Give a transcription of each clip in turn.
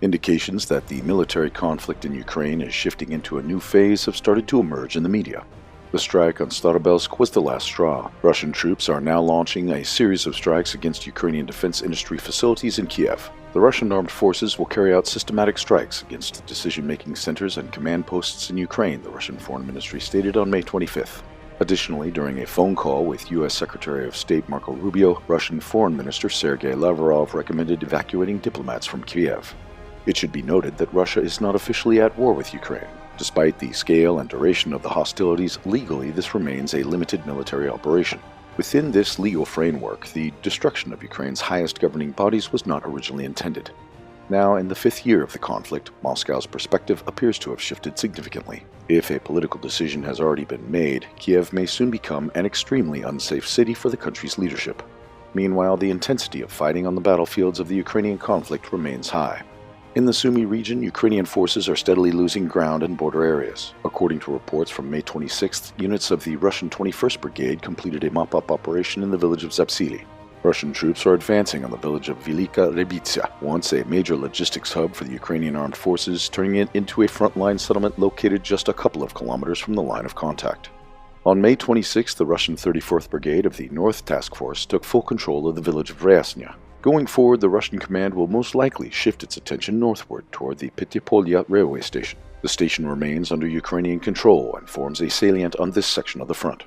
Indications that the military conflict in Ukraine is shifting into a new phase have started to emerge in the media. The strike on Starobelsk was the last straw. Russian troops are now launching a series of strikes against Ukrainian defense industry facilities in Kyiv. The Russian armed forces will carry out systematic strikes against decision-making centers and command posts in Ukraine, the Russian Foreign Ministry stated on May 25th. Additionally, during a phone call with U.S. Secretary of State Marco Rubio, Russian Foreign Minister Sergei Lavrov recommended evacuating diplomats from Kyiv. It should be noted that Russia is not officially at war with Ukraine. Despite the scale and duration of the hostilities, legally this remains a limited military operation. Within this legal framework, the destruction of Ukraine's highest governing bodies was not originally intended. Now, in the fifth year of the conflict, Moscow's perspective appears to have shifted significantly. If a political decision has already been made, Kyiv may soon become an extremely unsafe city for the country's leadership. Meanwhile, the intensity of fighting on the battlefields of the Ukrainian conflict remains high. In the Sumy region, Ukrainian forces are steadily losing ground in border areas. According to reports from May 26th, units of the Russian 21st Brigade completed a mop-up operation in the village of Zapsili. Russian troops are advancing on the village of Velika Rybitsia, once a major logistics hub for the Ukrainian armed forces, turning it into a frontline settlement located just a couple of kilometers from the line of contact. On May 26th, the Russian 34th Brigade of the North Task Force took full control of the village of Ryasnya. Going forward, the Russian command will most likely shift its attention northward toward the Petipolya railway station. The station remains under Ukrainian control and forms a salient on this section of the front.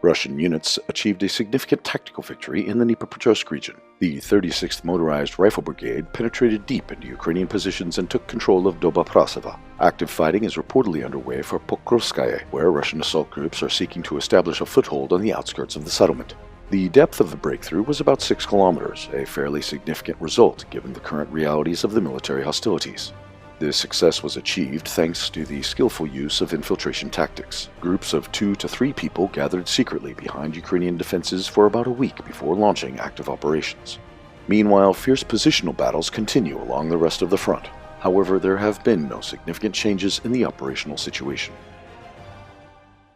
Russian units achieved a significant tactical victory in the Dnipropetrovsk region. The 36th Motorized Rifle Brigade penetrated deep into Ukrainian positions and took control of Doboprasova. Active fighting is reportedly underway for Pokrovskaya, where Russian assault groups are seeking to establish a foothold on the outskirts of the settlement. The depth of the breakthrough was about 6 kilometers, a fairly significant result given the current realities of the military hostilities. This success was achieved thanks to the skillful use of infiltration tactics. Groups of 2 to 3 people gathered secretly behind Ukrainian defenses for about a week before launching active operations. Meanwhile, fierce positional battles continue along the rest of the front. However, there have been no significant changes in the operational situation.